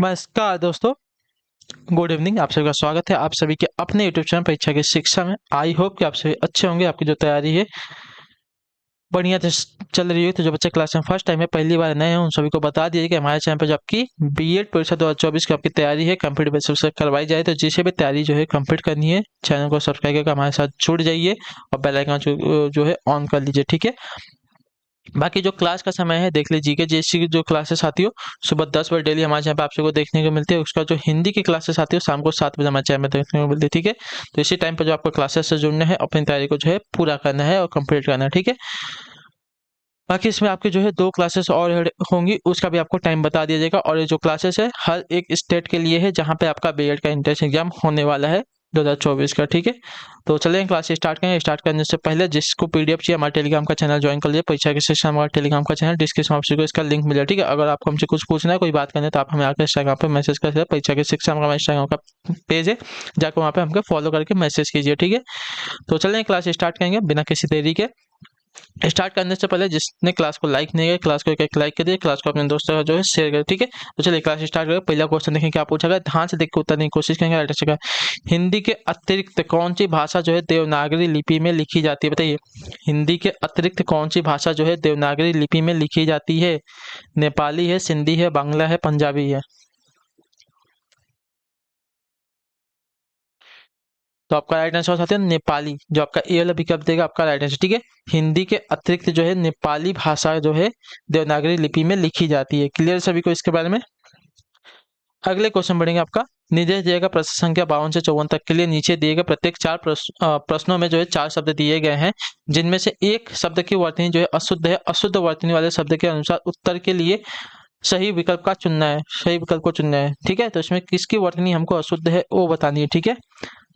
नमस्कार दोस्तों, good evening. आप सभी का स्वागत है आप सभी के अपने यूट्यूब चैनल परीक्षा की शिक्षा में। आई होप कि आप सभी अच्छे होंगे। आपकी जो तैयारी है बढ़िया चल रही है। तो जो बच्चे क्लास में फर्स्ट टाइम है, पहली बार नए हैं, उन सभी को बता दिए कि हमारे चैनल पर जो आपकी बीएड परीक्षा 2024 की आपकी तैयारी है कंप्लीट बेसिस से करवाई जाए। तो जिसे भी तैयारी जो है कंप्लीट करनी है, चैनल को सब्सक्राइब करके हमारे साथ जुड़ जाइए और बेल आइकन जो है ऑन कर लीजिए। ठीक है। बाकी जो क्लास का समय है देख लीजिए कि जीएससी की जो क्लासेस आती हो सुबह 10 बजे डेली हमारे यहाँ पे आप सबको देखने को मिलती है। उसका जो हिंदी की क्लासेस आती है शाम को 7 बजे हमारे चैनल में देखने को मिलती है। ठीक है। तो इसी टाइम पर जो आपको क्लासेस से जुड़ना है, अपनी तैयारी को जो है पूरा करना है और कंप्लीट करना है। ठीक है। बाकी इसमें आपके जो है 2 क्लासेस और होंगी, उसका भी आपको टाइम बता दिया जाएगा। और ये जो क्लासेस है हर एक स्टेट के लिए है जहाँ पे आपका बीएड का एंट्रेंस एग्जाम होने वाला है 2024 का। ठीक है। तो चलें क्लास स्टार्ट करें। स्टार्ट करने से पहले जिसको पीडीएफ चाहिए हमारे टेलीग्राम का चैनल ज्वाइन कर लीजिए। परीक्षा की शिक्षा हमारा टेलीग्राम का चैनल डिस्क्रिप्शन ऑप्शन को इसका लिंक मिलेगा। ठीक है। अगर आपको हमसे कुछ पूछना है, कोई बात करना है, तो आप हमें आकर इंस्टाग्राम पर मैसेज कर सकते हैं। परीक्षा की शिक्षा हमारा इंस्टाग्राम का पेज है, जाकर वहाँ पे हमको फॉलो करके मैसेज कीजिए। ठीक है। तो चलें क्लास स्टार्ट करेंगे बिना किसी देरी के। स्टार्ट करने से पहले जिसने क्लास को लाइक नहीं किया, क्लास को एक लाइक कर दिए, क्लास को अपने दोस्तों का जो है शेयर करें। ठीक है। तो चलिए क्लास स्टार्ट करें। पहला क्वेश्चन देखें क्या पूछा गया, ध्यान से देख के उत्तर देने की कोशिश करेंगे। राइट आंसर का हिंदी के अतिरिक्त कौन सी भाषा जो है देवनागरी लिपि में लिखी जाती है, बताइए। हिंदी के अतिरिक्त कौन सी भाषा जो है देवनागरी लिपि में लिखी जाती है? नेपाली है, सिंधी है, बांग्ला है, पंजाबी है। तो आपका राइट आंसर हो सकता है नेपाली। जो आपका ए वाला विकल्प देगा आपका राइट आंसर। ठीक है। हिंदी के अतिरिक्त जो है नेपाली भाषा जो है देवनागरी लिपि में लिखी जाती है। क्लियर सभी को इसके बारे में। अगले क्वेश्चन बढ़ेंगे आपका। निर्देश दिया गया प्रश्न संख्या 52 से 54 तक के लिए नीचे दिए गए प्रत्येक 4 प्रश्नों में जो है 4 शब्द दिए गए हैं, जिनमें से एक शब्द की वर्तनी जो है अशुद्ध है। अशुद्ध वर्तनी वाले शब्द के अनुसार उत्तर के लिए सही विकल्प का चुनना है, सही विकल्प को चुनना है। ठीक है। तो इसमें किसकी वर्तनी हमको अशुद्ध है वो बतानी है। ठीक है।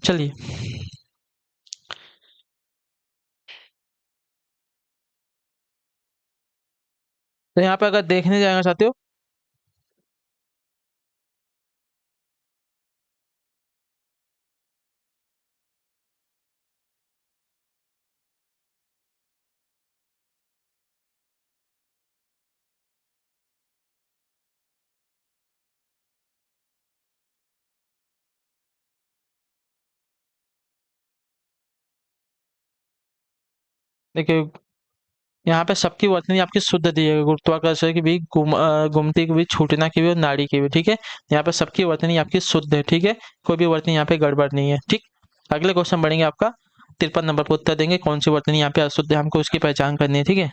चलिए, तो यहाँ पे अगर देखने जाना चाहते हो, देखिए यहाँ पे सबकी वर्तनी आपकी शुद्ध दी है। गुरुत्वाकर्षण की भी, घूमती की भी, छूटना की भी और नाड़ी की भी। ठीक है। यहाँ पे सबकी वर्तनी आपकी शुद्ध है। ठीक है। कोई भी वर्तनी यहाँ पे गड़बड़ नहीं है। ठीक। अगले क्वेश्चन बढ़ेंगे आपका। 53 नंबर पर उत्तर देंगे कौन सी वर्तनी यहाँ पे अशुद्ध है, हमको उसकी पहचान करनी है। ठीक है।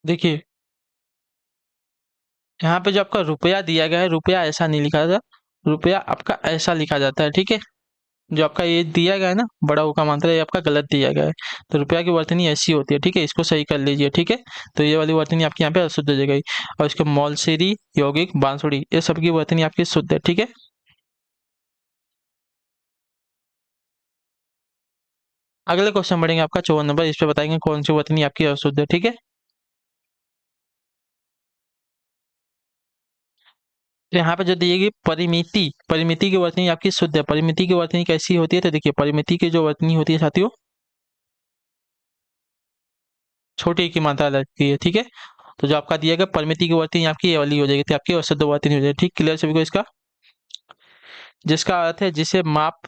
देखिए यहाँ पे जो आपका रुपया दिया गया है, रुपया ऐसा नहीं लिखा जाता, रुपया आपका ऐसा लिखा जाता है। ठीक है। जो आपका ये दिया गया है ना, बड़ा ऊ का मात्रा, ये आपका गलत दिया गया है। तो रुपया की वर्तनी ऐसी होती है। ठीक है। इसको सही कर लीजिए। ठीक है। तो ये वाली वर्तनी आपकी यहाँ पे अशुद्ध हो जाएगी। और इसके मौलसीरी, यौगिक, बांसुड़ी, ये सब की वर्तनी आपकी शुद्ध है। ठीक है। अगले क्वेश्चन बढ़ेंगे आपका 54 नंबर। इस पे बताएंगे कौन सी वर्तनी आपकी अशुद्ध है। ठीक है। तो यहाँ पे जो दी गई परिमिति, परिमिति की वर्तनी आपकी शुद्ध है। परिमिति की वर्तनी कैसी होती है, तो देखिए परिमिति की जो वर्तनी होती है साथियों, छोटी की मात्रा लगती है। ठीक है। तो जो आपका दिया गया परिमिति की वर्तनी आपकी ये वाली हो जाएगी, तो आपकी अशुद्ध वर्तनी हो जाएगी। ठीक। क्लियर सभी को इसका। जिसका अर्थ है जिसे माप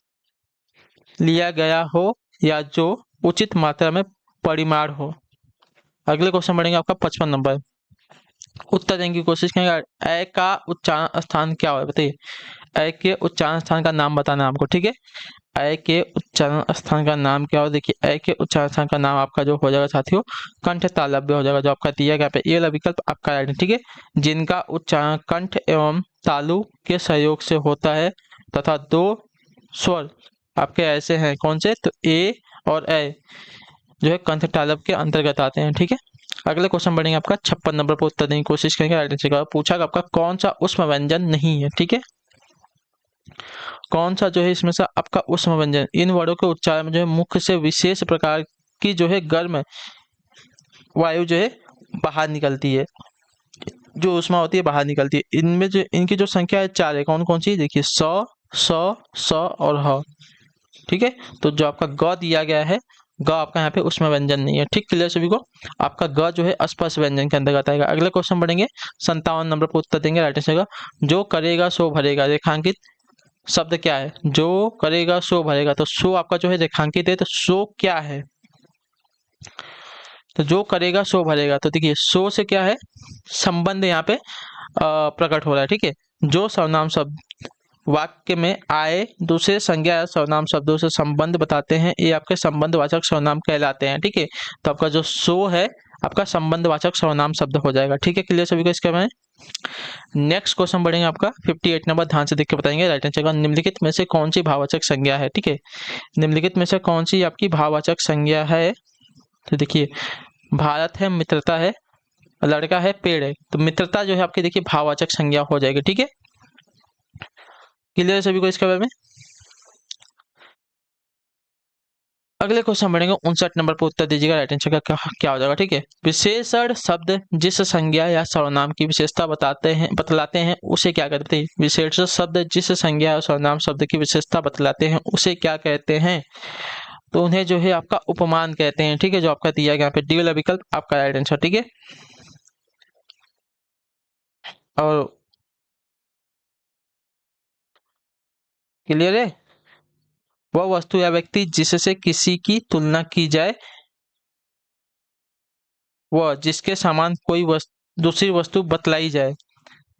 लिया गया हो या जो उचित मात्रा में परिमाण हो। अगले क्वेश्चन बढ़ेंगे आपका 55 नंबर। उत्तर देने की कोशिश करेंगे। अ का उच्चारण स्थान क्या है, बताइए। अ के उच्चारण स्थान का नाम बताना है हमको। ठीक है। अ के उच्चारण स्थान का नाम क्या हो, देखिए अ के उच्चारण स्थान का नाम आपका जो हो जाएगा साथियों, कंठ तालव्य हो जाएगा। जो आपका दिया गया पे ये वाला विकल्प आपका राइट है। ठीक है। जिनका उच्चारण कंठ एवं तालु के सहयोग से होता है तथा दो स्वर आपके ऐसे हैं, कौन से, तो ए और ए जो है कंठ तालव्य के अंतर्गत आते हैं। ठीक है। अगले क्वेश्चन बढ़ेंगे आपका 56 नंबर पर उत्तर देने की कोशिश करेंगे। राइट आंसर का पूछा आपका कौन सा उष्म व्यंजन नहीं है, ठीक है। कौन सा जो है इसमें से आपका उष्म व्यंजन, इन वर्णों के उच्चारण में जो है मुख से विशेष प्रकार की जो है गर्म वायु जो है बाहर निकलती है, जो उष्मा होती है बाहर निकलती है। इनमें जो इनकी जो संख्या है 4 है। कौन कौन सी, देखिए 100, 100, 100 और ह, ठीक है। तो जो आपका ग दिया गया है, ग आपका यहाँ पे उष्मा व्यंजन नहीं है, ठीक। क्लियर सभी को। आपका ग जो है स्पर्श व्यंजन के अंतर्गत आएगा। अगले क्वेश्चन बढ़ेंगे 57 नंबर पर उत्तर देंगे। राइट आंसर का जो करेगा सो भरेगा, रेखांकित शब्द क्या है, जो करेगा सो भरेगा। तो सो आपका जो है रेखांकित है, तो सो क्या है, तो जो करेगा सो भरेगा। तो देखिए सो से क्या है, संबंध यहाँ पे प्रकट हो रहा है, ठीक है। जो सर्वनाम शब्द वाक्य में आए दूसरे संज्ञा या सर्वनाम शब्दों से संबंध बताते हैं, ये आपके संबंधवाचक सर्वनाम कहलाते हैं, ठीक है। तो आपका जो सो है आपका संबंधवाचक सर्वनाम शब्द हो जाएगा, ठीक है। क्लियर सभी को इसके बारे में। नेक्स्ट क्वेश्चन बढ़ेंगे आपका 58 नंबर, ध्यान से देख के बताएंगे। राइट आंसर का निम्नलिखित में से कौन सी भाववाचक संज्ञा है, ठीक है। निम्नलिखित में से कौन सी आपकी भाववाचक संज्ञा है, तो देखिए भारत है, मित्रता है, लड़का है, पेड़ है। तो मित्रता जो है आपकी देखिए भाववाचक संज्ञा हो जाएगी, ठीक है। क्लियर है सभी को इसके बारे में। अगले क्वेश्चन बढ़ेंगे 59 नंबर पर उत्तर दीजिएगा। राइट आंसर का क्या हो जाएगा, ठीक है। विशेषण शब्द जिस संज्ञा या सर्वनाम की विशेषता बतलाते हैं उसे क्या कहते हैं। विशेषण शब्द जिस संज्ञा या सर्वनाम शब्द की विशेषता बतलाते हैं उसे क्या कहते हैं, तो उन्हें जो है आपका उपमान कहते हैं, ठीक है। जो आपका दिया गया यहाँ पे डी वाला विकल्प आपका राइट आंसर, ठीक है। और क्लियर है, वह वस्तु या व्यक्ति जिससे किसी की तुलना की जाए, वह जिसके समान कोई दूसरी वस्तु बतलाई जाए,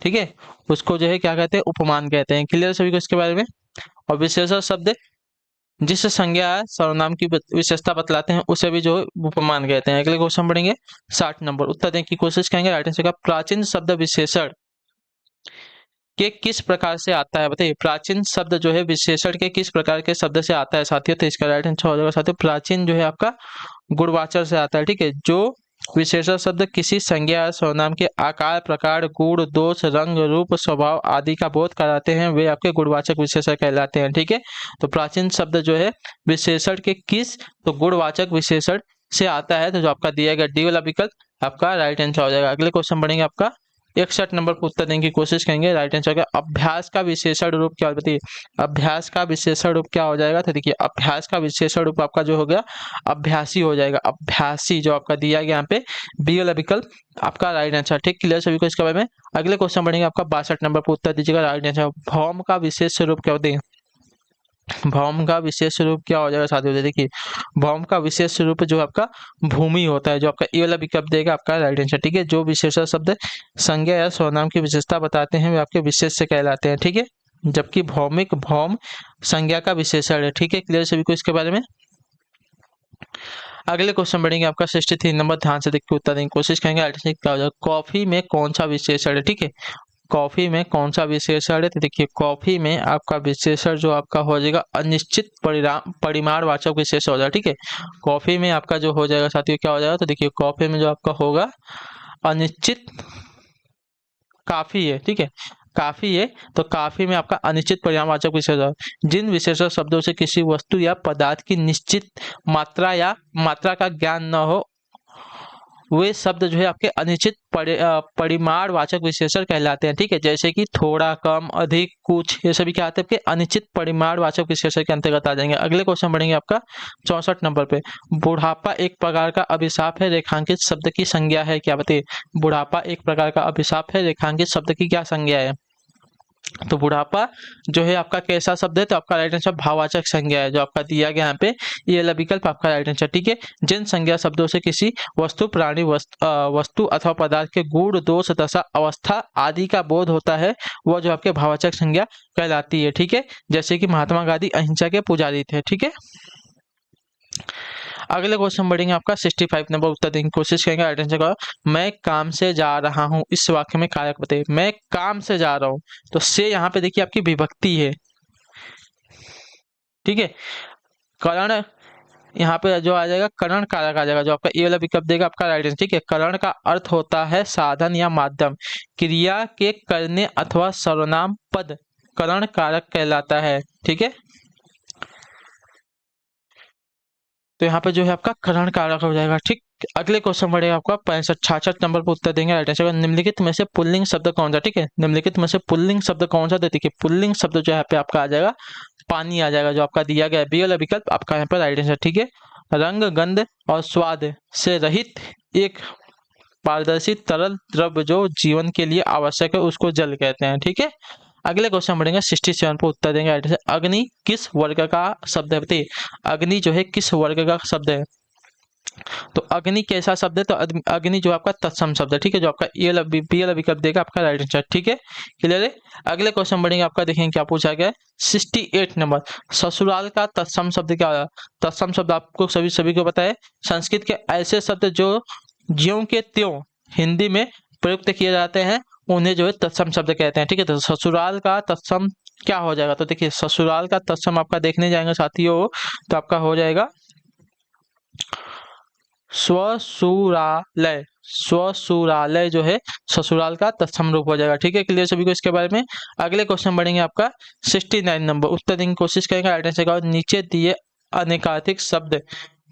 ठीक है, उसको जो है क्या कहते हैं, उपमान कहते हैं। क्लियर सभी को इसके बारे में। और विशेषण शब्द जिस संज्ञा सर्वनाम की विशेषता बतलाते हैं उसे भी जो है उपमान कहते हैं। अगले क्वेश्चन बढ़ेंगे 60 नंबर, उत्तर देने की कोशिश करेंगे। राइट आंसर का प्राचीन शब्द विशेषण के किस प्रकार से आता है, बताइए। प्राचीन शब्द जो है विशेषण के किस प्रकार के शब्द से आता है साथियों, तो इसका राइट आंसर हो जाएगा साथियों, प्राचीन जो है आपका गुणवाचक से आता है, ठीक है। जो विशेषण शब्द किसी संज्ञा या सर्वनाम के आकार, प्रकार, गुण, दोष, रंग, रूप, स्वभाव आदि का बोध कराते हैं वे आपके गुणवाचक विशेषण कहलाते हैं, ठीक है। तो प्राचीन शब्द जो है विशेषण के किस, तो गुणवाचक विशेषण से आता है, तो जो आपका दिया गया डी वाला विकल्प आपका राइट आंसर हो जाएगा। अगले क्वेश्चन बढ़ेंगे आपका 61 नंबर पर उत्तर देने की कोशिश करेंगे। राइट आंसर का अभ्यास का विशेषण रूप क्या, बताइए। अभ्यास का विशेषण रूप क्या हो जाएगा, तो देखिए अभ्यास का विशेषण रूप आपका जो हो गया अभ्यासी हो जाएगा। अभ्यासी जो आपका दिया गया यहाँ पे बी वाला विकल्प आपका राइट आंसर, ठीक। क्लियर सभी को इसके बारे में। अगले क्वेश्चन बढ़ेंगे आपका 62 नंबर पर उत्तर दीजिएगा। राइट आंसर भौम का विशेष रूप क्या होते हैं, भौम का विशेष रूप क्या हो जाएगा साथियों, देखिए भौम का विशेष रूप जो आपका भूमि होता है, जो आपका ए वाला विकल्प देगा आपका राइट आंसर, ठीक है। जो विशेषण शब्द संज्ञा या सर्वनाम की विशेषता बताते हैं वे आपके विशेष से कहलाते हैं, ठीक है। जबकि भौमिक भौम संज्ञा का विशेषण है, ठीक है। क्लियर सभी को इसके बारे में। अगले क्वेश्चन बढ़ेंगे आपका 63 नंबर, ध्यान से देख के उत्तर देने की कोशिश करेंगे। राइट आंसर क्या हो जाएगा, कॉफी में कौन सा विशेषण है, ठीक है। कॉफी में कौन सा विशेषण है, तो देखिए कॉफी में आपका विशेषण जो आपका हो जाएगा अनिश्चित परिमाणवाचक विशेषण हो जाएगा, ठीक है। कॉफी में आपका जो हो जाएगा साथियों क्या हो जाएगा, तो देखिए कॉफी में जो आपका होगा अनिश्चित, काफी है, ठीक है, काफी है। तो काफी में आपका अनिश्चित परिमाणवाचक विशेषण, जिन विशेषण शब्दों से किसी वस्तु या पदार्थ की निश्चित मात्रा या मात्रा का ज्ञान न हो वे शब्द जो है आपके अनिश्चित परिमाणवाचक विशेषण कहलाते हैं, ठीक है। जैसे कि थोड़ा, कम, अधिक, कुछ, ये सभी क्या आते हैं आपके अनिश्चित परिमाणवाचक विशेषण के अंतर्गत आ जाएंगे। अगले क्वेश्चन बढ़ेंगे आपका 64 नंबर पे, बुढ़ापा एक प्रकार का अभिशाप है, रेखांकित शब्द की संज्ञा है क्या, बताइए। बुढ़ापा एक प्रकार का अभिशाप है, रेखांकित शब्द की क्या संज्ञा है, तो बुढ़ापा जो है आपका कैसा शब्द है, तो आपका राइट आंसर भाववाचक संज्ञा है, जो आपका दिया गया यहाँ पे ये वाला विकल्प आपका राइट आंसर, ठीक है। जिन संज्ञा शब्दों से किसी वस्तु, प्राणी, वस्तु अथवा पदार्थ के गुण, दोष, दशा, अवस्था आदि का बोध होता है वह जो आपके भाववाचक संज्ञा कहलाती है, ठीक है। जैसे कि महात्मा गांधी अहिंसा के पुजारी थे, ठीक है। अगले क्वेश्चन बढ़ेंगे आपका 65 नंबर, उत्तर देने की कोशिश करेंगे। राइट आंसर का मैं काम से जा रहा हूँ, इस वाक्य में कारक बताइए। मैं काम से जा रहा हूँ, तो से यहाँ पे देखिए आपकी विभक्ति है, ठीक है। करण यहाँ पे जो आ जाएगा करण कारक आ जाएगा, जो आपका ये वाला विकल्प देगा आपका राइट आंसर। ठीक है, करण का अर्थ होता है साधन या माध्यम, क्रिया के करने अथवा सर्वनाम पद करण कारक कहलाता है। ठीक है, तो यहाँ पे जो है आपका करण कारक हो जाएगा। ठीक, अगले क्वेश्चन बढ़ेगा आपका 65 नंबर पर उत्तर देंगे राइट आंसर। निम्नलिखित में से पुल्लिंग शब्द कौन सा? ठीक है, निम्नलिखित में से पुल्लिंग शब्द कौन सा? तो देखिए पुल्लिंग शब्द जो है यहाँ पे आपका आ जाएगा पानी आ जाएगा, जो आपका दिया गया है बी वाला विकल्प आपका यहाँ पर राइट आंसर। ठीक है, रंग गंध और स्वाद से रहित एक पारदर्शी तरल द्रव्य जो जीवन के लिए आवश्यक है उसको जल कहते हैं। ठीक है, अगले क्वेश्चन बढ़ेंगे 67 पर उत्तर देंगे राइट आंसर। अग्नि किस वर्ग का शब्द है? बताइए, अग्नि जो है किस वर्ग का शब्द है? तो अग्नि कैसा शब्द है? तो अग्नि जो आपका तत्सम शब्द है। ठीक है, जो आपका ए वाला बी वाला विकल्प देगा आपका राइट आंसर। ठीक है, क्लियर है। अगले क्वेश्चन बढ़ेंगे आपका, देखेंगे क्या पूछा गया है 68 नंबर। ससुराल का तत्सम शब्द क्या है? तत्सम शब्द आपको सभी को पता है, संस्कृत के ऐसे शब्द जो ज्यों के त्यों हिंदी में प्रयुक्त किए जाते हैं उन्हें जो है तत्सम शब्द कहते हैं। ठीक है, तो ससुराल का तत्सम क्या हो जाएगा? तो देखिए ससुराल का तत्सम आपका देखने जाएंगे साथियों, तो आपका हो जाएगा स्वसुरालय। स्वसुरालय जो है ससुराल का तत्सम रूप हो जाएगा। ठीक है, क्लियर सभी को इसके बारे में। अगले क्वेश्चन बढ़ेंगे आपका 69 नंबर, उत्तर देने की कोशिश करेंगे राइट आंसर का। नीचे दिए अनेकाधिक शब्द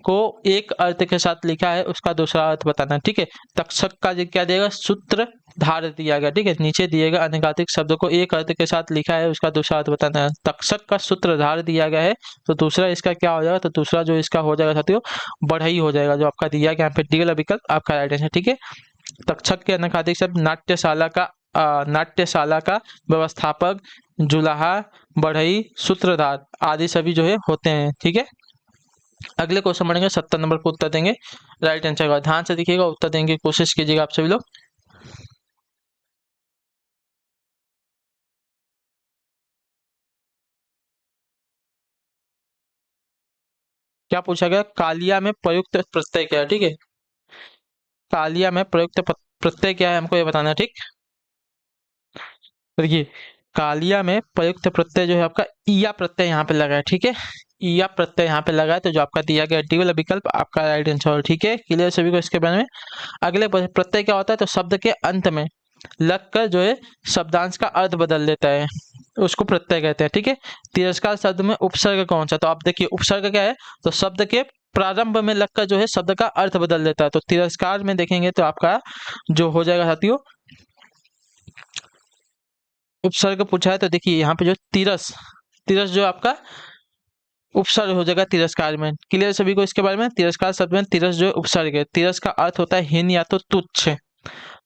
को एक अर्थ के साथ लिखा है उसका दूसरा अर्थ बताना। ठीक है, तक्षक का क्या देगा? सूत्रधार दिया गया। ठीक है, नीचे दिएगा अनेकाधिक शब्दों को एक अर्थ के साथ लिखा है उसका दूसरा अर्थ बताना है। तक्षक का सूत्रधार दिया गया है, तो दूसरा इसका क्या हो जाएगा? तो दूसरा जो इसका हो जाएगा साथियों बढ़ई हो जाएगा, जो आपका दिया गया यहाँ पे डी वाला विकल्प आपका राइट आंसर। ठीक है, तक्षक के अनेकाधिक शब्द नाट्यशाला का व्यवस्थापक, जुलाहा, बढ़ई, सूत्रधार आदि सभी जो है होते हैं। ठीक है, अगले क्वेश्चन बढ़ेंगे 70 नंबर पर उत्तर देंगे राइट आंसर का। ध्यान से देखिएगा, उत्तर देने की कोशिश कीजिएगा आप सभी लोग। क्या पूछा गया? कालिया में प्रयुक्त प्रत्यय क्या है? ठीक है, कालिया में प्रयुक्त प्रत्यय क्या है हमको ये बताना है। ठीक, तो देखिए कालिया में प्रयुक्त प्रत्यय जो है आपका ईया प्रत्यय यहाँ पे लगा है। ठीक है, ईया प्रत्यय यहाँ पे लगा है, तो जो आपका दिया गया डी वाला विकल्प आपका राइट आंसर। ठीक है, क्लियर सभी को इसके बारे में। अगले प्रत्यय क्या होता है? तो शब्द के अंत में लगकर जो है शब्दांश का अर्थ बदल देता है उसको प्रत्यय कहते हैं। ठीक है, तिरस्कार शब्द में उपसर्ग कौन सा? तो आप देखिए उपसर्ग क्या है? तो शब्द के प्रारंभ में लगकर जो है शब्द का अर्थ बदल देता है। तो तिरस्कार में देखेंगे तो आपका जो हो जाएगा साथियों उपसर्ग पूछा है, तो देखिए यहाँ पे जो तिरस तिरस जो आपका उपसर्ग हो जाएगा तिरस्कार में। क्लियर सभी को इसके बारे में। तिरस्कार शब्द में तिरस जो उपसर्ग है, तिरस का अर्थ होता है हीन या तो तुच्छ।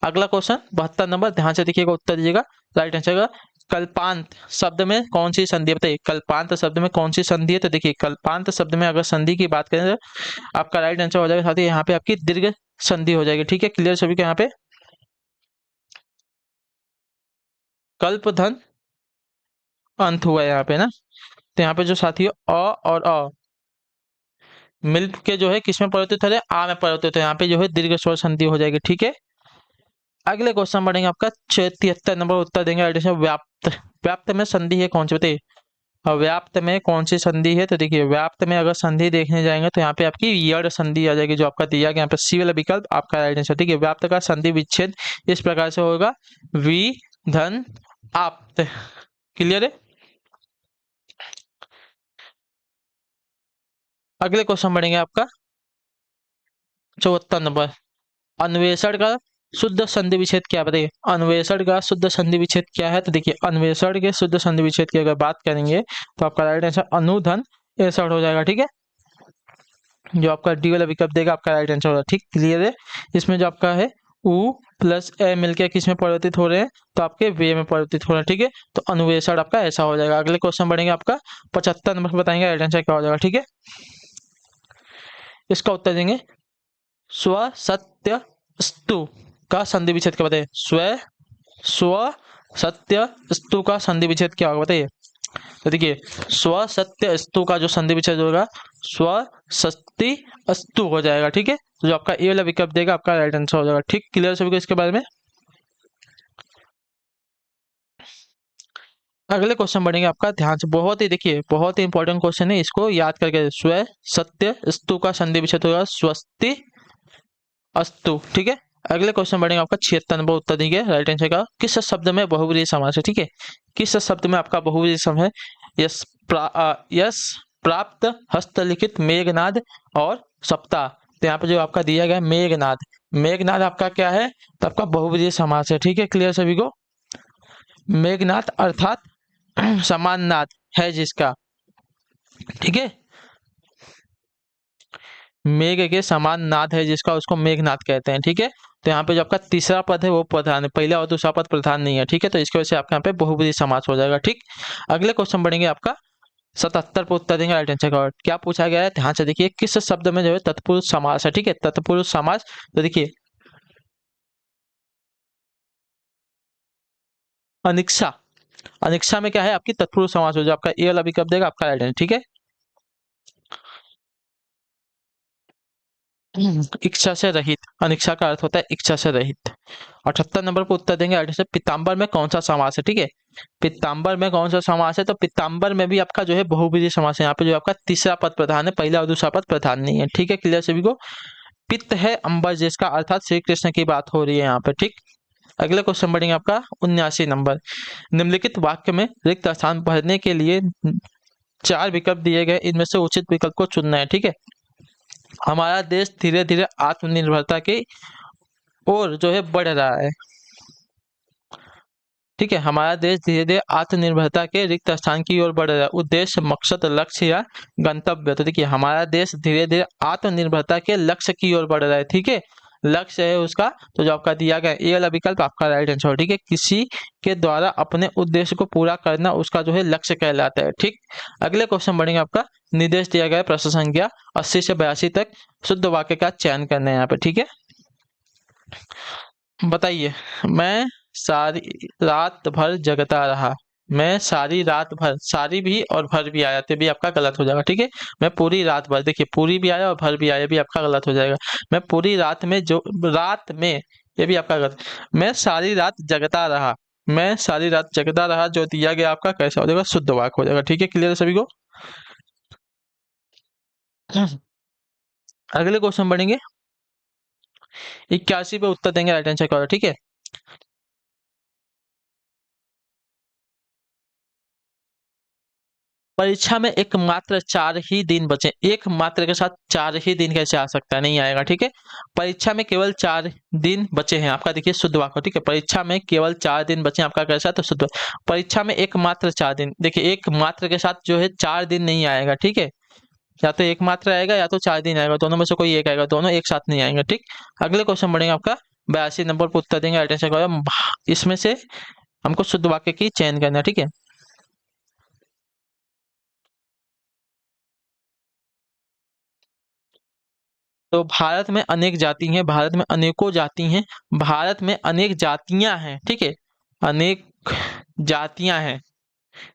अगला क्वेश्चन 72 नंबर, ध्यान से देखिएगा उत्तर दीजिएगा राइट आंसर का। कल्पांत शब्द में कौन सी संधि है? बताइए कल्पांत शब्द में कौन सी संधि है? तो देखिए कल्पांत शब्द में अगर संधि की बात करें तो आपका राइट आंसर हो जाएगा साथ ही यहाँ पे आपकी दीर्घ संधि हो जाएगी। ठीक है, क्लियर सभी को यहाँ पे। कल्पधन अंत हुआ है यहाँ पे ना, तो यहाँ पे जो साथी अ और अ मिल के जो है किसमें परिवर्तित हो रहे हैं? आ में परिवर्तित है, यहाँ पे जो है दीर्घ स्वर संधि हो जाएगी। ठीक है, अगले क्वेश्चन बढ़ेंगे आपका 73 नंबर, उत्तर देंगे राइट आंसर। व्याप्त व्याप्त में संधि है कौन सी? बताइए और व्याप्त में कौन सी संधि है? तो देखिए व्याप्त में अगर संधि देखने जाएंगे तो यहाँ पे आपकी यड़ संधि आ जाएगी, जो आपका दिया गया यहाँ पे सी वाला विकल्प आपका राइट आंसर। ठीक है, व्याप्त का संधि विच्छेद इस प्रकार से होगा वी धन आप्त। क्लियर है। अगले क्वेश्चन बढ़ेंगे आपका 74 नंबर। अन्वेषण का शुद्ध संधि विच्छेद क्या? बताइए अन्वेषण का शुद्ध संधि विच्छेद क्या है? तो देखिए अन्वेषण के शुद्ध संधि विच्छेद की अगर बात करेंगे तो आपका राइट आंसर अनुधन एसठ हो जाएगा। ठीक है, जो आपका डी वाला विकल्प देगा आपका राइट आंसर होगा। ठीक, क्लियर है। इसमें जो आपका है उ प्लस ए मिलकर किस में परिवर्तित हो रहे हैं? तो आपके वे में परिवर्तित हो रहे हैं। ठीक है, तो अन्वेषण आपका ऐसा हो जाएगा। अगले क्वेश्चन बढ़ेंगे आपका 75 नंबर, बताएंगे राइट आंसर क्या हो जाएगा। ठीक है, इसका उत्तर देंगे स्व सत्य स्तु का संधि विच्छेद क्या? बताइए स्व सत्य स्तु का संधि विच्छेद क्या होगा? बताइए। तो देखिए स्व सत्य स्तु का जो संधि विच्छेद होगा स्व सत्य स्तु हो जाएगा। ठीक है, तो जो आपका ए वाला विकल्प देगा आपका राइट आंसर हो जाएगा। ठीक, क्लियर सभी को इसके बारे में। अगले क्वेश्चन बढ़ेंगे आपका, ध्यान से, बहुत ही देखिए, बहुत ही इंपॉर्टेंट क्वेश्चन है, इसको याद करके। स्व सत्य स्तु का संधि विच्छेद होगा स्वस्ति अस्तु, ठीक है। अगले क्वेश्चन बढ़ेंगे आपका 76 नंबर, उत्तर देंगे राइट आंसर का, किस शब्द में बहुव्रीहि समास है, ठीक है। किस शब्द में आपका बहुव्रीहि सम है? यस यस प्राप्त, हस्तलिखित, मेघनाद और सप्ताह। तो यहाँ पे जो आपका दिया गया है मेघनाद, मेघनाद आपका क्या है? तो आपका बहुव्रीहि समास है, ठीक है। क्लियर सभी को? मेघनाद अर्थात समान नाद है जिसका, ठीक है। मेघ के समान नाद है जिसका, उसको मेघनाद कहते हैं, ठीक है। तो यहाँ पे जो आपका तीसरा पद है वो प्रधान है, पहला और दूसरा पद प्रधान नहीं है, ठीक है। तो इसकी वजह से आपका यहाँ पे बहुब्रीहि समास हो जाएगा, ठीक। अगले क्वेश्चन बढ़ेंगे आपका 77 पर, उत्तर देंगे राइट आंसर का। क्या पूछा गया है? ध्यान से देखिए, किस शब्द में जो है तत्पुरुष समास है, ठीक है। तत्पुरुष समास, तो देखिए अनिक्सा, अनिक्सा में क्या है आपकी तत्पुरुष समास हो जाए, आपका ए वाला विकल्प देगा आपका राइट आंसर, ठीक है। इच्छा से रहित, अनिच्छा का अर्थ होता है इच्छा से रहित। 78 नंबर पर उत्तर देंगे आगे से, पीताम्बर में कौन सा समास है, ठीक है। पीताम्बर में कौन सा समास है? तो पीताम्बर में भी आपका जो है बहुब्रीहि समास है, यहाँ पे जो आपका तीसरा पद प्रधान है, पहला और दूसरा पद प्रधान नहीं है, ठीक है। क्लियर सभी को? पित्त है अंबर जिसका, अर्थात श्री कृष्ण की बात हो रही है यहाँ पे, ठीक। अगले क्वेश्चन बढ़ेंगे आपका 79 नंबर, निम्नलिखित वाक्य में रिक्त स्थान भरने के लिए 4 विकल्प दिए गए, इनमें से उचित विकल्प को चुनना है, ठीक है। हमारा देश धीरे धीरे आत्मनिर्भरता की ओर जो है बढ़ रहा है, ठीक है। हमारा देश धीरे धीरे आत्मनिर्भरता के रिक्त स्थान की ओर बढ़ रहा है। उद्देश्य, मकसद, लक्ष्य या गंतव्य, तो देखिए हमारा देश धीरे धीरे आत्मनिर्भरता के लक्ष्य की ओर बढ़ रहा है, ठीक है। लक्ष्य है उसका, तो जो आपका दिया गया ये वाला विकल्प आपका राइट आंसर, ठीक है। किसी के द्वारा अपने उद्देश्य को पूरा करना उसका जो है लक्ष्य कहलाता है, ठीक। अगले क्वेश्चन बढ़ेंगे आपका, निर्देश दिया गया है प्रश्न संख्या 80 से 82 तक, शुद्ध वाक्य का चयन करना है यहाँ पे, ठीक है। बताइए, मैं सारी रात भर जगता रहा, मैं सारी रात भर, सारी भी और भर भी आया तो भी आपका गलत हो जाएगा, ठीक है। मैं पूरी रात भर, देखिए पूरी भी आया और भर भी आया, भी आपका गलत हो जाएगा। मैं पूरी रात में, जो रात में, ये भी आपका गलत। मैं सारी रात जगता रहा, मैं सारी रात जगता रहा, जो दिया गया आपका कैसा हो जाएगा? शुद्ध वाक्य हो जाएगा, ठीक है। क्लियर है सभी को? अगले क्वेश्चन बढ़ेंगे, 81 पे उत्तर देंगे राइट आंसर का, ठीक है। परीक्षा में एकमात्र 4 ही दिन बचे, एकमात्र के साथ 4 ही दिन कैसे आ सकता है? नहीं आएगा, ठीक है। परीक्षा में केवल 4 दिन बचे हैं आपका, देखिए शुद्ध वाक्य, ठीक है। परीक्षा में केवल 4 दिन बचे हैं आपका, कैसा? तो शुद्ध। परीक्षा में एकमात्र 4 दिन, देखिए एकमात्र के साथ जो है 4 दिन नहीं आएगा, ठीक है। या तो एकमात्र आएगा या तो 4 दिन आएगा, दोनों में से कोई एक आएगा, दोनों एक साथ नहीं आएंगे, ठीक। अगले क्वेश्चन बढ़ेंगे आपका 82 नंबर पर, उत्तर देंगे राइट आंसर का। इसमें से हमको शुद्ध वाक्य की चयन करना है, ठीक है। तो भारत में अनेक जाति हैं, भारत में अनेकों जाति हैं, भारत में अनेक जातियां हैं, ठीक है। अनेक जातियां हैं,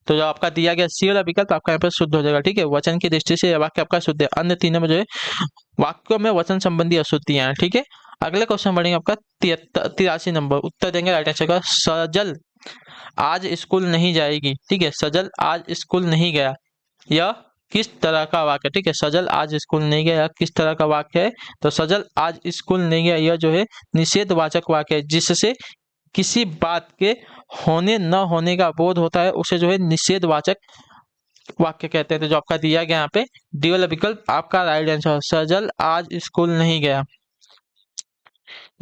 तो जो आपका दिया गया सी वाला विकल्प आपका यहाँ पे शुद्ध हो जाएगा, ठीक है। वचन की दृष्टि से यह वाक्य आपका शुद्ध है, अन्य तीनों में जो है वाक्यों में वचन संबंधी अशुद्धियां हैं, ठीक है। अगले क्वेश्चन बढ़ेंगे आपका 83 नंबर, उत्तर देंगे राइट आंसर का। सजल आज स्कूल नहीं जाएगी, ठीक है। सजल आज स्कूल नहीं गया, यह किस तरह का वाक्य, ठीक है। सजल आज स्कूल नहीं गया, किस तरह का वाक्य है? तो सजल आज स्कूल नहीं गया, यह जो है निषेधवाचक वाक्य है, जिससे किसी बात के होने न होने का बोध होता है, उसे जो है निषेधवाचक वाक्य कहते हैं। तो जो आपका दिया गया यहाँ पे डी वाला विकल्प आपका राइट आंसर, सजल आज स्कूल नहीं गया,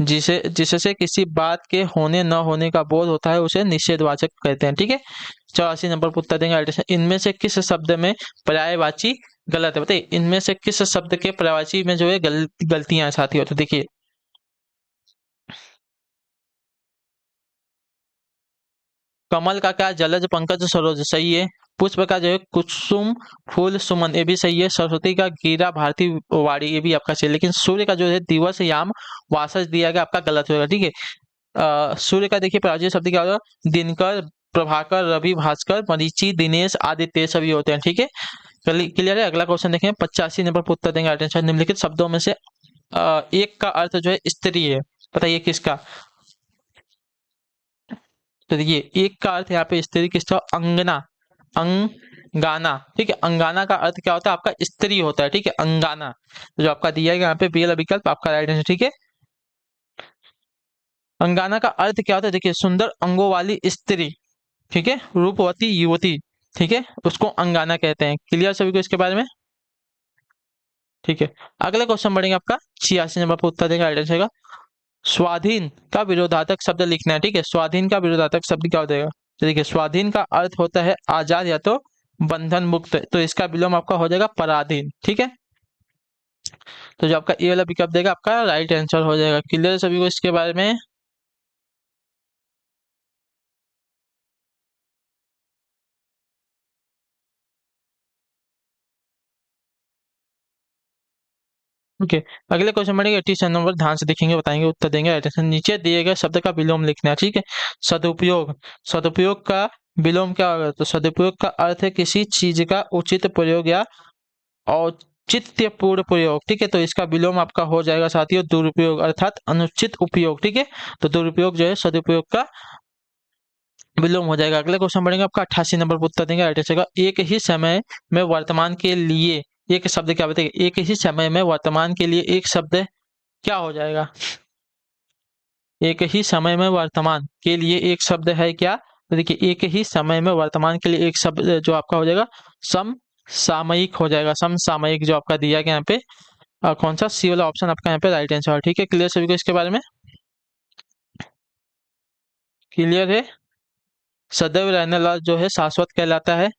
जिससे किसी बात के होने न होने का बोध होता है, उसे निषेधवाचक कहते हैं, ठीक है। 84 नंबर पर उत्तर देंगे राइट आंसर। इनमें से किस शब्द में पर्यायवाची गलत है? बताइए, इनमें से किस शब्द के पर्यायवाची में जो है गलतियां साथी हो? तो देखिए, कमल का क्या? जलज, पंकज, सरोज, सही है। पुष्प का जो है कुसुम, फूल, सुमन, ये भी सही है। सरस्वती का गिरा, भारती, वाणी, ये भी आपका सही है। लेकिन सूर्य का जो है दिवस, याम, वासज दिया गया, आपका गलत होगा, ठीक है। सूर्य का देखिए पराजय शब्द क्या होगा? दिनकर, प्रभाकर, रवि, भास्कर, मरीचि, दिनेश, आदित्य, सभी होते हैं, ठीक है। क्लियर है? अगला क्वेश्चन देखें, 85 नंबर पर उत्तर देंगे अटेंशन। निम्नलिखित शब्दों में से एक का अर्थ जो है स्त्री है, बताइए किसका? तो देखिए एक का अर्थ यहाँ पे स्त्री किसका, अंगना, अंगाना, ठीक है। अंगाना का अर्थ क्या होता है आपका, स्त्री होता है, ठीक है, अंगाना। तो जो आपका दिया है यहाँ पे बी वाला विकल्प आपका राइट आंसर, ठीक है। अंगाना का अर्थ क्या होता है, देखिए सुंदर अंगों वाली स्त्री, ठीक है, रूपवती युवती, ठीक है, उसको अंगाना कहते हैं। क्लियर सभी को इसके बारे में, ठीक है। अगला क्वेश्चन बढ़ेंगे आपका 86 नंबर पर, उत्तर देगा राइट आंसर का। स्वाधीन का विरोधार्थक शब्द लिखना है, ठीक है। स्वाधीन का विरोधार्थक शब्द क्या हो जाएगा, तो देखिए स्वाधीन का अर्थ होता है आजाद या तो बंधन मुक्त, तो इसका विलोम आपका हो जाएगा पराधीन, ठीक है। तो जो आपका ए वाला विकल्प देगा आपका राइट आंसर हो जाएगा। क्लियर सभी को इसके बारे में, ओके। अगले क्वेश्चन बढ़ेंगे 87 नंबर, ध्यान से देखेंगे, बताएंगे, उत्तर देंगे राइट आंसर। नीचे दिए गए शब्द का विलोम लिखना है, ठीक है। सदुपयोग, सदुपयोग का विलोम क्या होगा, तो सदुपयोग का अर्थ है किसी चीज का उचित प्रयोग या औचित्यपूर्ण प्रयोग, ठीक है। तो इसका विलोम आपका हो जाएगा साथियों दुरुपयोग अर्थात अनुचित उपयोग, ठीक है। तो दुरुपयोग जो है सदुपयोग का विलोम हो जाएगा। अगले क्वेश्चन बढ़ेंगे आपका 88 नंबर पर, उत्तर देंगे राइट आंसर का। एक ही समय में वर्तमान के लिए एक शब्द क्या बताएगा, एक ही समय में वर्तमान के लिए एक शब्द क्या हो जाएगा, एक ही समय में वर्तमान के लिए एक शब्द है क्या, तो देखिए एक ही समय में वर्तमान के लिए एक शब्द जो आपका हो जाएगा समसामयिक हो जाएगा, समसामयिक जो आपका दिया गया यहाँ पे कौन सा सी वाला ऑप्शन आपका यहाँ पे राइट आंसर है, ठीक है। क्लियर सभी को इसके बारे में, क्लियर है। सदैव रहने वाला जो है शाश्वत कहलाता है,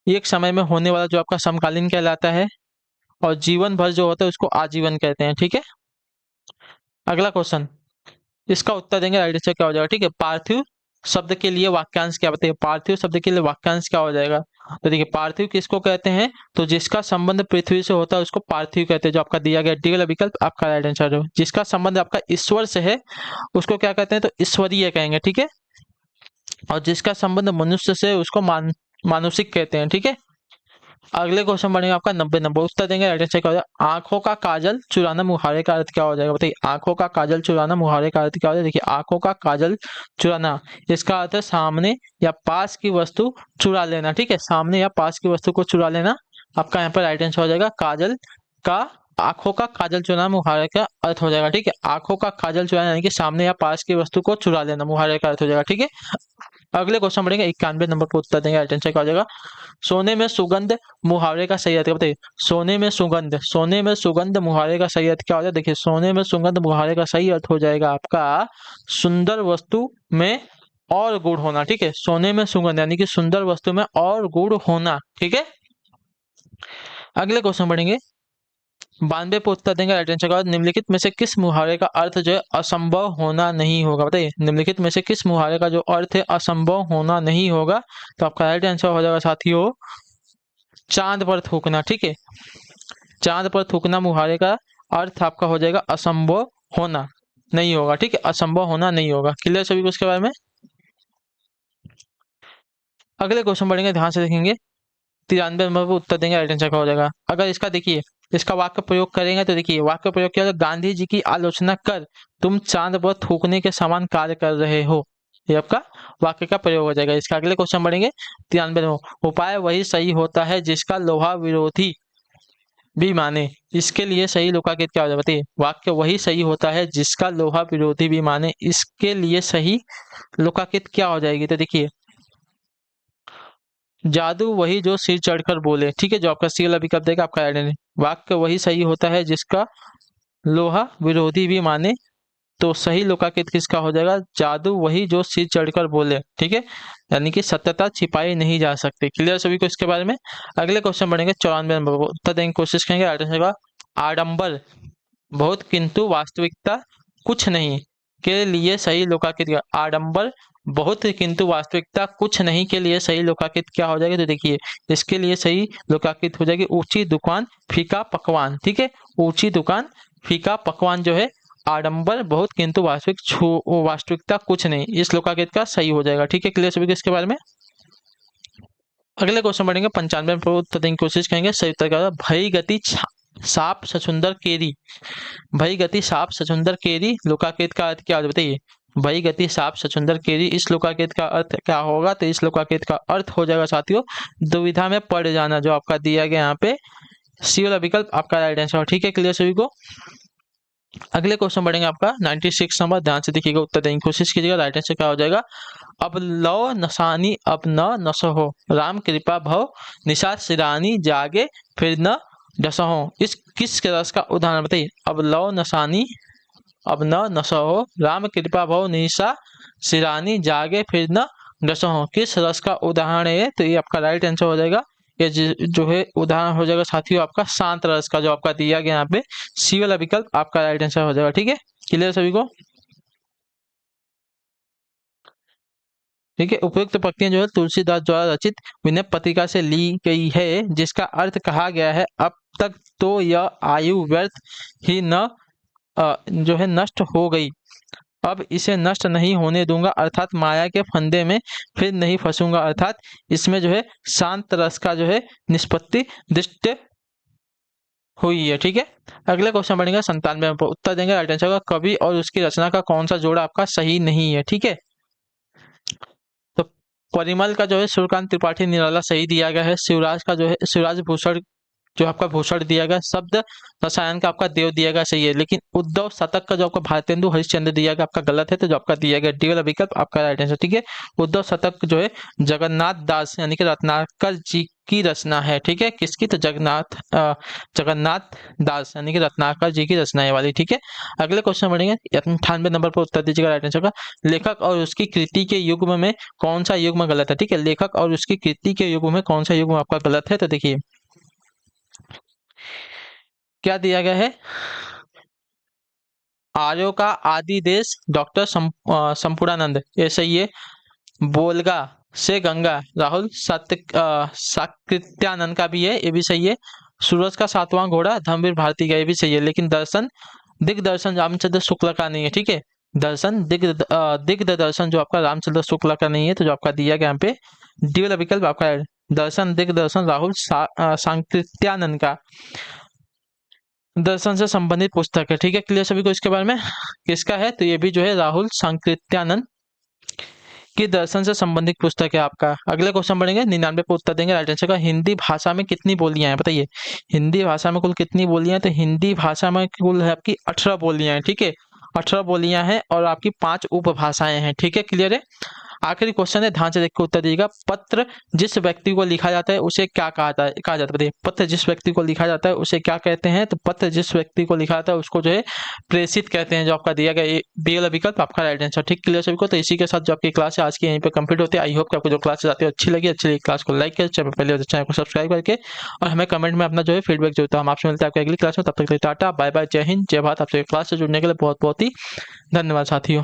एक समय में होने वाला जो आपका समकालीन कहलाता है, और जीवन भर जो होता है उसको आजीवन कहते हैं, ठीक है। अगला क्वेश्चन, इसका उत्तर देंगे राइट आंसर क्या हो जाएगा, ठीक है। पार्थिव शब्द के लिए वाक्यांश क्या बताइए, पार्थिव शब्द के लिए वाक्यांश क्या हो जाएगा, तो देखिए पार्थिव किसको कहते हैं, तो जिसका संबंध पृथ्वी से होता है उसको पार्थिव कहते हैं, जो आपका दिया गया डी वाला विकल्प आपका राइट आंसर है। जिसका संबंध आपका ईश्वर से है उसको क्या कहते हैं, तो ईश्वरीय कहेंगे, ठीक है। और जिसका संबंध मनुष्य से है उसको मानुषिक कहते हैं, ठीक है। अगले क्वेश्चन बनेगा आपका 90 नंबर, उत्तर देंगे राइट आंसर क्या हो जाएगा। आंखों का काजल चुराना मुहावरे का अर्थ क्या हो जाएगा, बताइए आंखों का काजल चुराना मुहावरे का अर्थ क्या हो जाएगा। देखिए आंखों का काजल चुराना, इसका अर्थ है सामने या पास की वस्तु चुरा लेना, ठीक है। सामने या पास की वस्तु को चुरा लेना आपका यहाँ पर राइट आंसर हो जाएगा। काजल का आंखों का काजल चुराना मुहावरे का अर्थ हो जाएगा, ठीक है। आंखों का काजल चुराना यानी कि सामने या पास की वस्तु को चुरा लेना मुहावरे का अर्थ हो जाएगा, ठीक है। अगले क्वेश्चन बढ़ेंगे 91 नंबर पर, उत्तर देंगे राइट आंसर क्या हो जाएगा। सोने में सुगंध मुहावरे का सही अर्थ बताइए। सोने में सुगंध, सोने में सुगंध मुहावरे का सही अर्थ क्या हो जाएगा, देखिए सोने में सुगंध मुहावरे का सही अर्थ हो जाएगा आपका सुंदर वस्तु में और गुण होना, ठीक है। सोने में सुगंध यानी कि सुंदर वस्तु में और गुण होना, ठीक है। अगले क्वेश्चन बढ़ेंगे 92 पे, उत्तर देंगे राइट आंसर का। निम्नलिखित में से किस मुहावरे का अर्थ जो है असंभव होना नहीं होगा, बताइए निम्नलिखित में से किस मुहावरे का जो अर्थ है असंभव होना नहीं होगा, तो आपका राइट आंसर हो जाएगा साथियों चांद पर थूकना, ठीक है। चांद पर थूकना मुहावरे का अर्थ आपका हो जाएगा असंभव होना नहीं होगा, ठीक है, असंभव होना नहीं होगा। क्लियर सभी को इसके बारे में। अगले क्वेश्चन बढ़ेंगे, ध्यान से देखेंगे। 93 नंबर पर उत्तर देंगे राइट आंसर का हो जाएगा। अगर इसका देखिए इसका वाक्य प्रयोग करेंगे तो देखिए वाक्य प्रयोग किया जाएगा, गांधी जी की आलोचना कर तुम चांद पर थूकने के समान कार्य कर रहे हो, ये आपका वाक्य का प्रयोग हो जाएगा। इसका अगले क्वेश्चन बढ़ेंगे 93 नंबर, उपाय वही सही होता है जिसका लोहा विरोधी भी माने, इसके लिए सही लोकाकृत क्या हो जाएगा, बताइए वाक्य वही सही होता है जिसका लोहा विरोधी भी माने, इसके लिए सही लोकाकृत क्या हो जाएगी, तो देखिए जादू वही जो सिर चढ़कर बोले, ठीक है। जो आपका सी वाला विकल्प देगा आपका आइडेंटिटी, वाक्य वही सही होता है जिसका लोहा विरोधी भी माने, तो सही लोकाकृत किसका हो जाएगा, जादू वही जो सिर चढ़कर बोले, ठीक है। यानी कि सत्यता छिपाई नहीं जा सकती। क्लियर सभी को इसके बारे में। अगले क्वेश्चन बढ़ेंगे 94 नंबर को, उत्तर देने की कोशिश करेंगे राइट आंसर का। आडंबर बहुत किंतु वास्तविकता कुछ नहीं के लिए सही लोकाकृत क्या, आडंबर बहुत किंतु वास्तविकता कुछ नहीं के लिए सही लोकाकृत क्या हो जाएगी, तो देखिए इसके लिए सही लोकाकृत हो जाएगी ऊंची दुकान फीका पकवान, ठीक है। ऊंची दुकान फीका पकवान जो है आडंबर बहुत किंतु वास्तविकता कुछ नहीं, इस लोकाकृत का सही हो जाएगा, ठीक है। क्लियर सभी को इसके बारे में। अगले क्वेश्चन बढ़ेंगे 95 पर, उत्तर देने की कोशिश करेंगे। सही उत्तर क्या होगा, भई गति साप सचुंदर केरी, भई गति साप सचुंदर केरी लोकाकृत का अर्थ क्या होता है बताइए। वही गति साप सचुंदर केरी। इस लोकाकेत का अर्थ क्या होगा? तो इस लोकाकेत का अर्थ हो जाएगा साथियों दुविधा में पड़ जाना, जो आपका दिया गया यहाँ पे सी वाला विकल्प आपका राइट आंसर। ठीक है, क्लियर सभी को। अगले क्वेश्चन बढ़ेंगे आपका 96 नंबर, ध्यान से देखिएगा, उत्तर देने की कोशिश कीजिएगा। राइट आंसर क्या हो जाएगा? अब लो नसानी अब न नसहो, राम कृपा भव निशा सिरानी जागे फिर न डसहो। इस किस रस का उदाहरण बताइए? अब लो नसानी अब न नसहो, राम कृपा भव निशा सिरानी जागे फिर न डसहो। किस रस का उदाहरण है? तो ये आपका राइट आंसर हो जाएगा। ये जो है उदाहरण हो जाएगा साथियों आपका शांत रस का, जो आपका दिया गया यहाँ पे सी वाला विकल्प आपका राइट आंसर हो जाएगा। ठीक है, क्लियर सभी को। ठीक है, उपयुक्त पंक्तियां जो है तुलसीदास द्वारा रचित विनय पत्रिका से ली गई है, जिसका अर्थ कहा गया है अब तक तो यह आयु व्यर्थ ही न जो है नष्ट हो गई, अब इसे नष्ट नहीं होने दूंगा, अर्थात माया के फंदे में फिर नहीं फंसूंगा, अर्थात इसमें जो है शांत रस का जो है निष्पत्ति दृष्ट हुई है। ठीक है, अगले क्वेश्चन बढ़ेगा 97 पर, उत्तर देंगे राइट आंसर का। कवि और उसकी रचना का कौन सा जोड़ा आपका सही नहीं है? ठीक है, तो परिमल का जो है सूर्यकांत त्रिपाठी निराला सही दिया गया है। शिवराज का जो है शिवराज भूषण जो आपका भूषण दिया गया, शब्द रसायन का आपका देव दिया गया सही है, लेकिन उद्धव शतक का जो आपका भारतेंदु हरिश्चंद्र दिया गया आपका गलत है, तो जो आपका दिया गया डी वाला विकल्प आपका राइट आंसर। ठीक है, उद्धव शतक जो है जगन्नाथ दास यानी कि रत्नाकर जी की रचना है। ठीक है, किसकी? तो जगन्नाथ दास यानी कि रत्नाकर जी की रचना है वाली। ठीक है, अगले क्वेश्चन बढ़ेंगे 98 नंबर पर, उत्तर दीजिएगा राइट आंसर का। लेखक और उसकी कृति के युग्म में कौन सा युग्म गलत है? ठीक है, लेखक और उसकी कृति के युग्म में कौन सा युग्म आपका गलत है? तो देखिए क्या दिया गया है? आर्यों का आदि देश डॉक्टर संपूर्णानंद, ये सही है। बोलगा से गंगा राहुल साकृत्यानंद का भी है, ये भी सही है। सूरज का सातवां घोड़ा धर्मवीर भारती का, ये भी सही है। लेकिन दिग्दर्शन रामचंद्र शुक्ला का नहीं है। ठीक है, दिग्दर्शन जो आपका रामचंद्र शुक्ला का नहीं है, तो जो आपका दिया गया यहाँ पे डी वाला विकल्प आपका है। दिग्दर्शन राहुल सांकृत्यानंद का दर्शन से संबंधित पुस्तक है। ठीक है, क्लियर सभी को इसके बारे में? किसका है? तो ये भी जो है राहुल सांकृत्यानंद की दर्शन से संबंधित पुस्तक है आपका। अगले क्वेश्चन बढ़ेंगे 99 पे, उत्तर देंगे राइट आंसर का। हिंदी भाषा में कितनी बोलियां हैं? बताइए, हिंदी भाषा में कुल कितनी बोलियां हैं? तो हिंदी भाषा में कुल है आपकी 18 बोलियां हैं। ठीक है, 18 बोलियां हैं और आपकी 5 उपभाषाएं हैं। ठीक है, क्लियर है। आखिरी क्वेश्चन है, ध्यान से देख के उत्तर दीजिएगा। पत्र जिस व्यक्ति को लिखा जाता है उसे क्या कहा जाता है? पत्र जिस व्यक्ति को लिखा जाता है उसे क्या कहते हैं? तो पत्र जिस व्यक्ति को लिखा जाता है उसको जो है प्रेषित कहते हैं, जो आपका दिया गया बी वाला विकल्प आपका राइट आंसर। ठीक, क्लियर सभी को। तो इसी के साथ जो आपकी क्लास है आज की यहीं पे कंप्लीट होती है। आई होप कि आपको जो क्लास आती है अच्छी लगी क्लास को लाइक करें, चैनल को सब्सक्राइब करके, और हमें कमेंट में अपना जो है फीडबैक जो होता है हम आपसे मिलते हैं आपकी अगली क्लास में। तब तक टाटा बाय बाय, जय हिंद जय भारत। आपसे क्लास से जुड़ने के लिए बहुत बहुत ही धन्यवाद साथियों।